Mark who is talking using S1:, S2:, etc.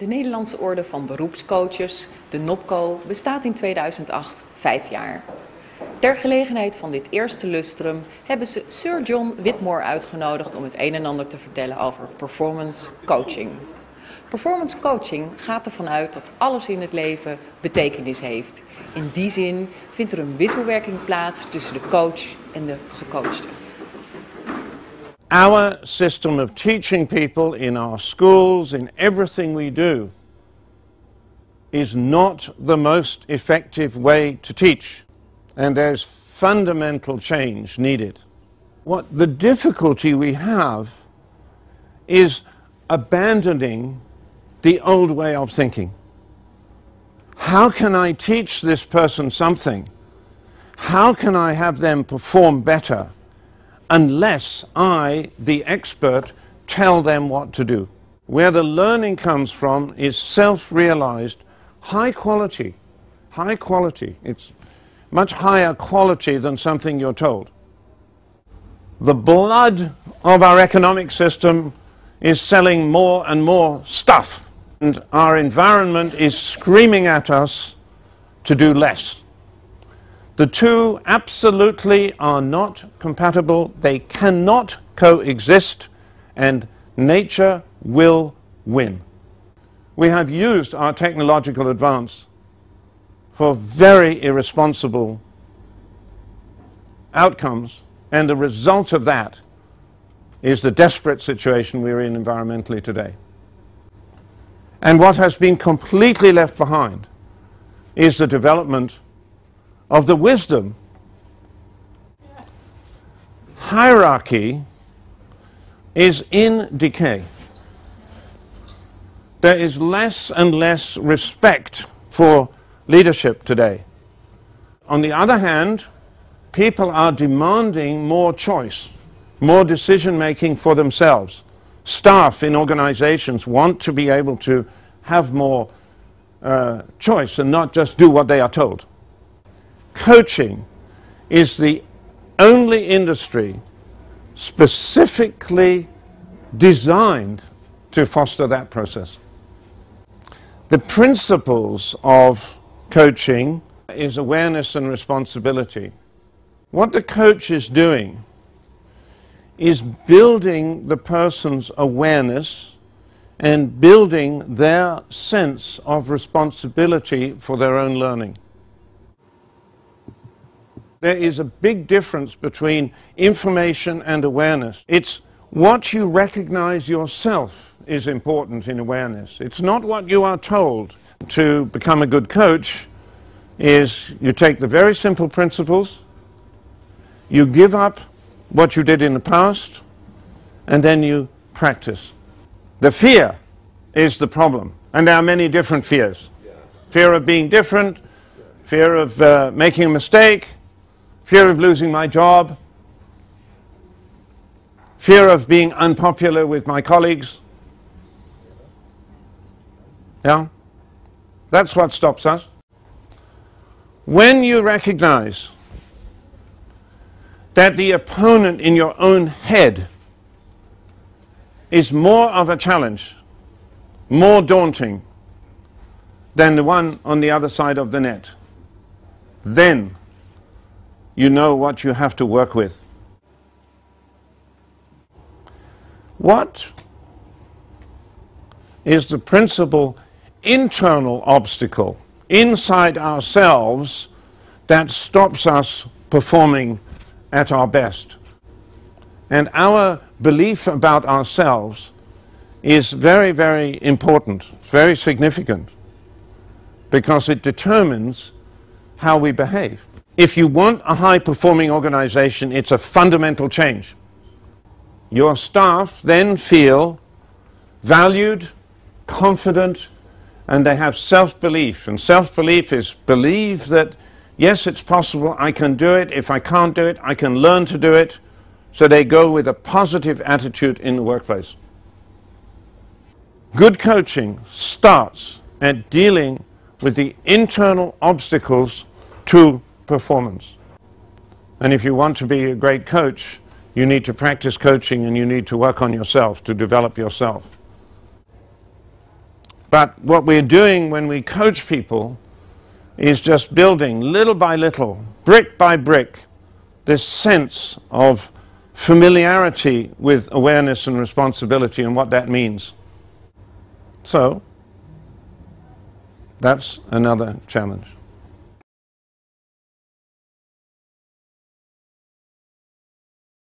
S1: De Nederlandse Orde van Beroepscoaches, de NOBCO, bestaat in 2008 5 jaar. Ter gelegenheid van dit eerste lustrum hebben ze Sir John Whitmore uitgenodigd om het een en ander te vertellen over performance coaching. Performance coaching gaat ervan uit dat alles in het leven betekenis heeft. In die zin vindt er een wisselwerking plaats tussen de coach en de gecoachte.
S2: Our system of teaching people in our schools, in everything we do, is not the most effective way to teach. And there's fundamental change needed. What the difficulty we have is abandoning the old way of thinking. How can I teach this person something? How can I have them perform better unless I, the expert, tell them what to do? Where the learning comes from is self-realized, high quality. High quality. It's much higher quality than something you're told. The blood of our economic system is selling more and more stuff, and our environment is screaming at us to do less. The two absolutely are not compatible. They cannot coexist, and nature will win. We have used our technological advance for very irresponsible outcomes, and the result of that is the desperate situation we're in environmentally today. And what has been completely left behind is the development of the wisdom. Hierarchy is in decay. There is less and less respect for leadership today. On the other hand, people are demanding more choice, more decision making for themselves. Staff in organizations want to be able to have more choice and not just do what they are told. Coaching is the only industry specifically designed to foster that process. The principles of coaching is awareness and responsibility. What the coach is doing is building the person's awareness and building their sense of responsibility for their own learning. There is a big difference between information and awareness. It's what you recognize yourself is important in awareness. It's not what you are told. To become a good coach is you take the very simple principles, you give up what you did in the past, and then you practice. The fear is the problem, and there are many different fears. Fear of being different, fear of making a mistake, fear of losing my job, fear of being unpopular with my colleagues. Yeah? That's what stops us. When you recognize that the opponent in your own head is more of a challenge, more daunting than the one on the other side of the net, then you know what you have to work with. What is the principal internal obstacle inside ourselves that stops us performing at our best? And our belief about ourselves is very, very important, very significant, because it determines how we behave. If you want a high-performing organization, it's a fundamental change. Your staff then feel valued, confident, and they have self-belief. And self-belief is believe that, yes, it's possible, I can do it. If I can't do it, I can learn to do it. So they go with a positive attitude in the workplace. Good coaching starts at dealing with the internal obstacles to performance. And if you want to be a great coach, you need to practice coaching and you need to work on yourself to develop yourself. But what we're doing when we coach people is just building little by little, brick by brick, this sense of familiarity with awareness and responsibility and what that means. So, that's another challenge.